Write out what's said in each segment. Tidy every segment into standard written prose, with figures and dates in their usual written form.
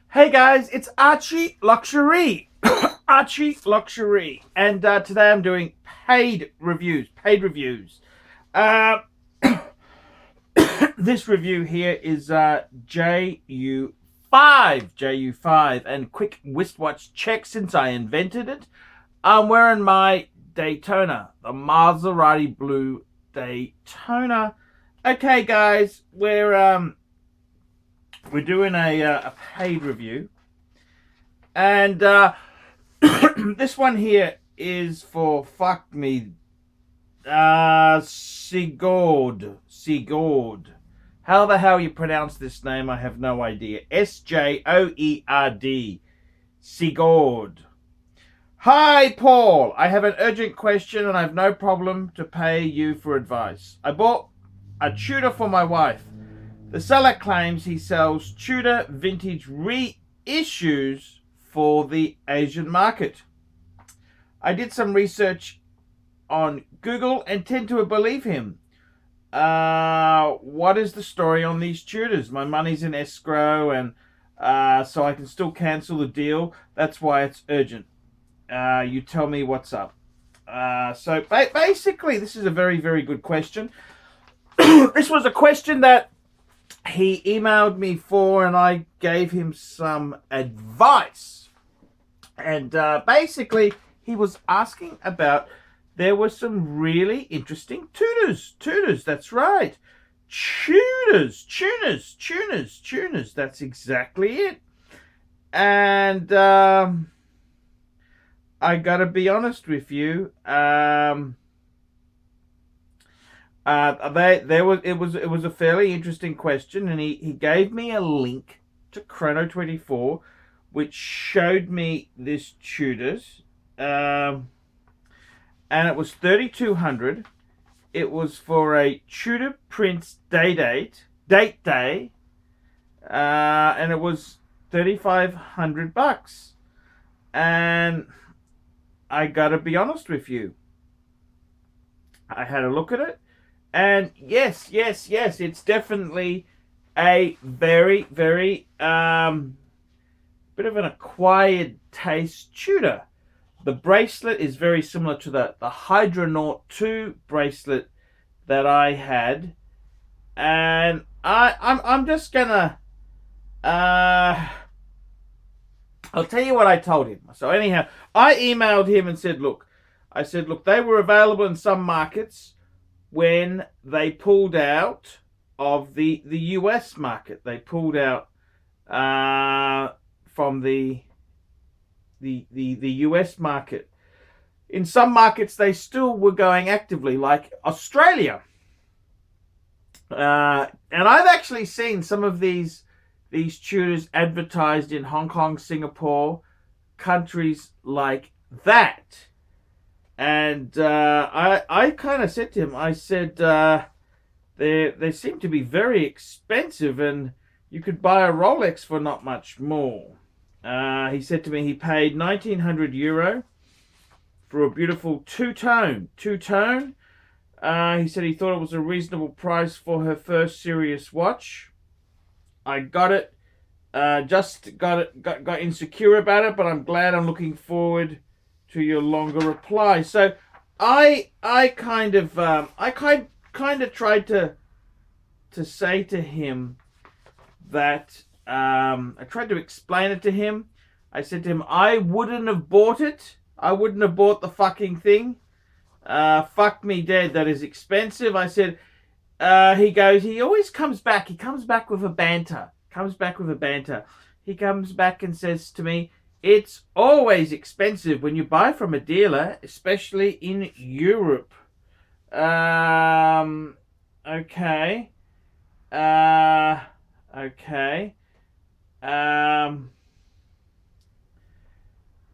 Hey guys, it's ArchieLuxury. ArchieLuxury. And today I'm doing paid reviews. Uh, this review here is JU5. And quick wristwatch check since I invented it. I'm wearing my Daytona, the Maserati Blue Daytona. Okay guys, we're doing a paid review. And this one here is for fuck me, Sigord. How the hell you pronounce this name? I have no idea. Joerd. Sigord. Hi, Paul. I have an urgent question and I have no problem to pay you for advice. I bought a Tudor for my wife. The seller claims he sells Tudor vintage reissues for the Asian market. I did some research on Google and tend to believe him. What is the story on these Tudors? My money's in escrow, and so I can still cancel the deal. That's why it's urgent. You tell me what's up. So basically, this is a very, very good question. This was a question that he emailed me for, and I gave him some advice. And basically, he was asking about, there were some really interesting Tudors, that's right. Tuners, that's exactly it. And I gotta be honest with you, it was a fairly interesting question, and he gave me a link to Chrono24, which showed me this Tudors, and it was 3,200. It was for a Tudor Prince date day, and it was $3,500. And I gotta be honest with you, I had a look at it. And yes, it's definitely a very, very bit of an acquired taste Tudor. The bracelet is very similar to the Hydronaut 2 bracelet that I had, and I'm just gonna I'll tell you what I told him. So anyhow, I emailed him and said, look, they were available in some markets when they pulled out of the US market. They pulled out from the US market. In some markets, they still were going actively, like Australia. And I've actually seen some of these Tudors advertised in Hong Kong, Singapore, countries like that. And I kind of said to him, I said, they seem to be very expensive, and you could buy a Rolex for not much more. He said to me he paid €1,900 for a beautiful two-tone. He said he thought it was a reasonable price for her first serious watch. I got it. Just got insecure about it, but I'm glad. I'm looking forward to your longer reply. So I kind of tried to say to him that I tried to explain it to him. I said to him, I wouldn't have bought it. I wouldn't have bought the fucking thing. Fuck me dead. That is expensive. I said, he always comes back. He comes back with a banter. He comes back and says to me, it's always expensive when you buy from a dealer, especially in Europe. Okay. Okay.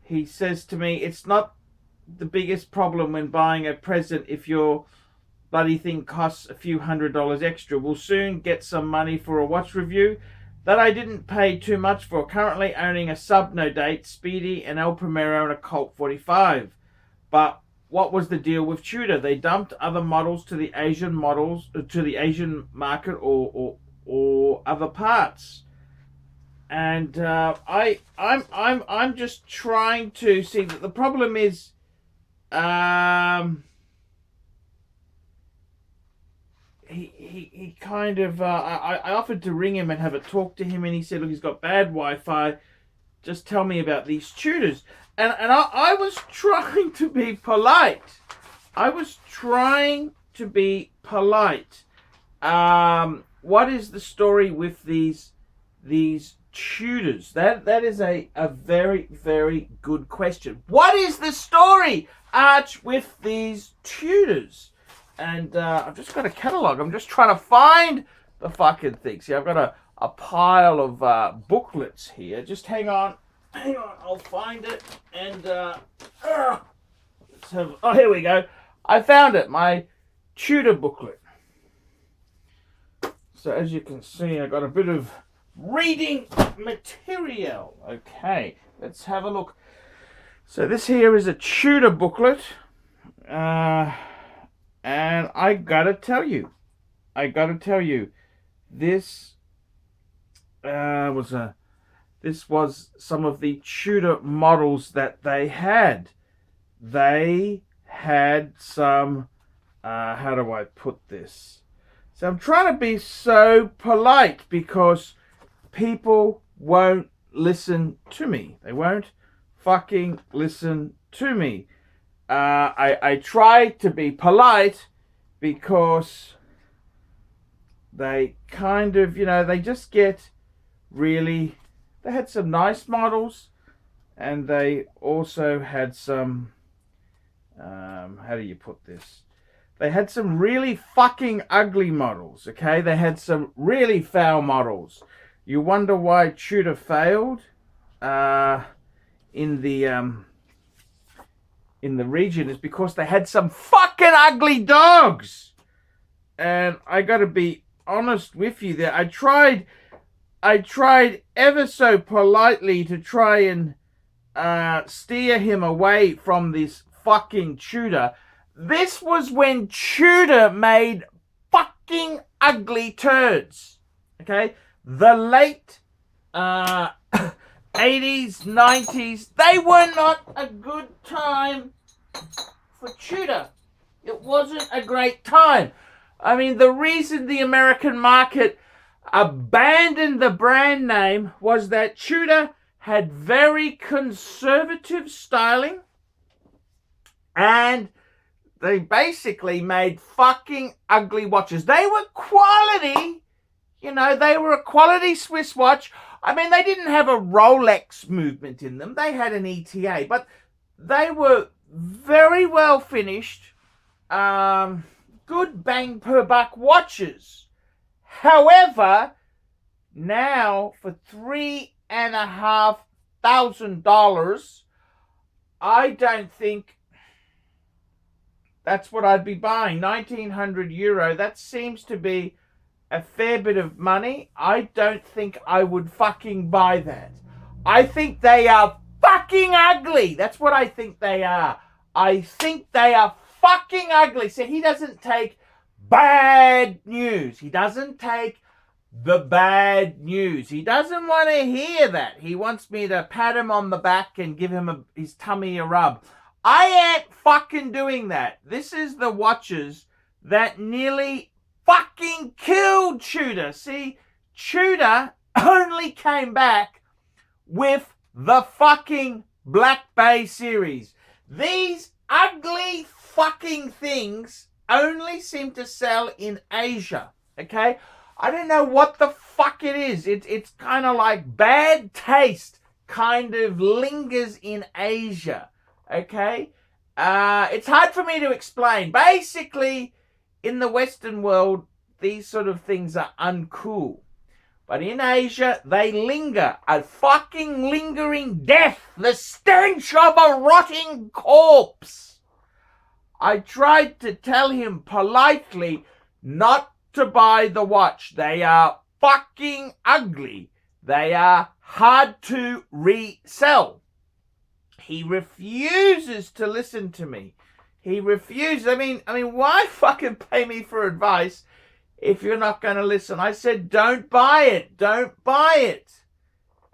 He says to me, it's not the biggest problem when buying a present if your bloody thing costs a few $100s extra. We'll soon get some money for a watch review that I didn't pay too much for. Currently owning a Sub-No Date, Speedy, an El Primero, and a Colt 45. But what was the deal with Tudor? They dumped other models to the Asian market or other parts. And I'm just trying to see that the problem is, he kind of I offered to ring him and have a talk to him, and he said, look, he's got bad Wi-Fi. Just tell me about these Tudors. And I was trying to be polite. What is the story with these Tudors? That is a very, very good question. What is the story, Arch, with these Tudors? And I've just got a catalogue. I'm just trying to find the fucking thing. See, I've got a pile of booklets here. Just hang on. I'll find it. And let's have. Oh, here we go. I found it. My Tudor booklet. So as you can see, I got a bit of reading material. Okay, let's have a look. So this here is a Tudor booklet. And I gotta tell you, this was some of the Tudor models that they had. They had some, how do I put this? So I'm trying to be so polite because people won't listen to me. They won't fucking listen to me. I try to be polite because they kind of, they just get really, they had some nice models, and they also had some, how do you put this? They had some really fucking ugly models, okay? They had some really foul models. You wonder why Tudor failed in the region is because they had some fucking ugly dogs. And I gotta be honest with you there. I tried ever so politely to try and steer him away from this fucking Tudor. This was when Tudor made fucking ugly turds. Okay? The late 80s, 90s, they were not a good time for Tudor. It wasn't a great time. I mean, the reason the American market abandoned the brand name was that Tudor had very conservative styling, and they basically made fucking ugly watches. They were quality, they were a quality Swiss watch. I mean, they didn't have a Rolex movement in them. They had an ETA, but they were very well finished, good bang per buck watches. However, now for $3,500, I don't think that's what I'd be buying. €1,900. That seems to be a fair bit of money. I don't think I would fucking buy that. I think they are fucking ugly. That's what I think they are. I think they are fucking ugly. So he doesn't take bad news. He doesn't take the bad news. He doesn't want to hear that. He wants me to pat him on the back and give him his tummy a rub. I ain't fucking doing that. This is the watches that nearly fucking killed Tudor. See, Tudor only came back with the fucking Black Bay series. These ugly fucking things only seem to sell in Asia, okay? I don't know what the fuck it is. It's kind of like bad taste kind of lingers in Asia, okay? It's hard for me to explain. Basically, in the Western world, these sort of things are uncool. But in Asia, they linger. A fucking lingering death. The stench of a rotting corpse. I tried to tell him politely not to buy the watch. They are fucking ugly. They are hard to resell. He refuses to listen to me. He refuses. I mean, why fucking pay me for advice if you're not going to listen? I said, don't buy it. Don't buy it.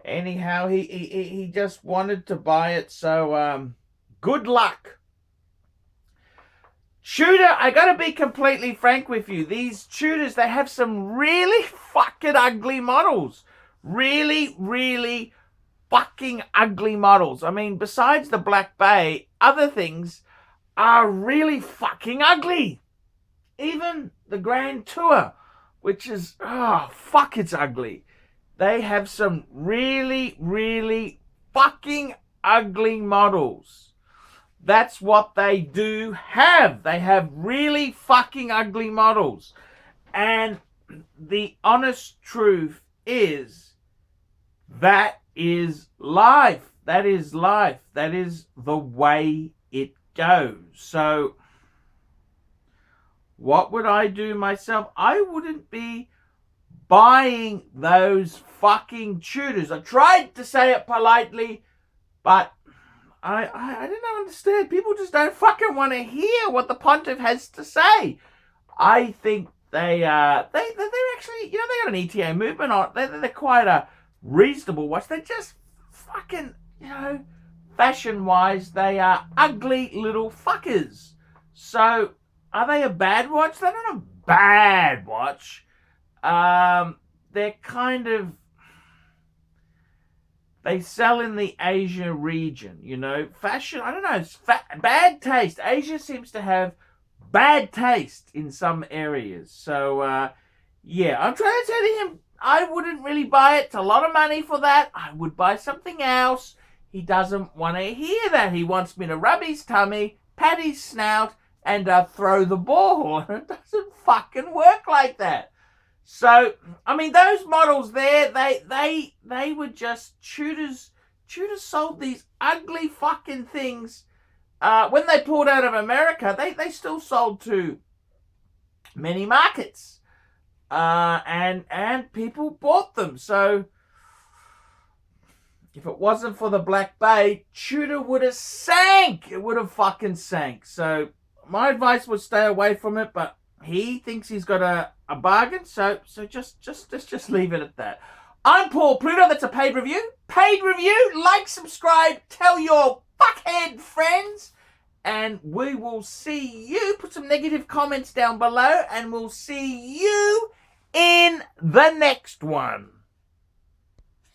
Anyhow, he just wanted to buy it, so good luck. Tudor, I gotta be completely frank with you. These Tudors, they have some really fucking ugly models. Really, really fucking ugly models. I mean, besides the Black Bay, other things are really fucking ugly. Even the Grand Tour, which is, oh, fuck, it's ugly. They have some really, really fucking ugly models. That's what they do have. They have really fucking ugly models. And the honest truth is, that is life. That is life. That is the way it goes. So, what would I do myself? I wouldn't be buying those fucking Tudors. I tried to say it politely, but I don't understand. People just don't fucking want to hear what the pontiff has to say. I think they're actually, you know, they got an ETA movement on. They're quite a reasonable watch. They're just fucking, you know, fashion-wise, they are ugly little fuckers. So, are they a bad watch? They're not a bad watch. They're kind of, they sell in the Asia region, you know. Fashion, I don't know, it's bad taste. Asia seems to have bad taste in some areas. So, yeah, I'm trying to tell him I wouldn't really buy it. It's a lot of money for that. I would buy something else. He doesn't want to hear that. He wants me to rub his tummy, pat his snout, and throw the ball. It doesn't fucking work like that. So, I mean, those models there, they were just Tudors. Tudors sold these ugly fucking things. When they pulled out of America, they still sold to many markets. And people bought them. So, if it wasn't for the Black Bay, Tudor would have sank. It would have fucking sank. So, my advice would stay away from it, but he thinks he's got a bargain, so just leave it at that. I'm Paul Pluta. That's a paid review. Paid review. Like, subscribe, tell your fuckhead friends, and we will see you. Put some negative comments down below, and we'll see you in the next one.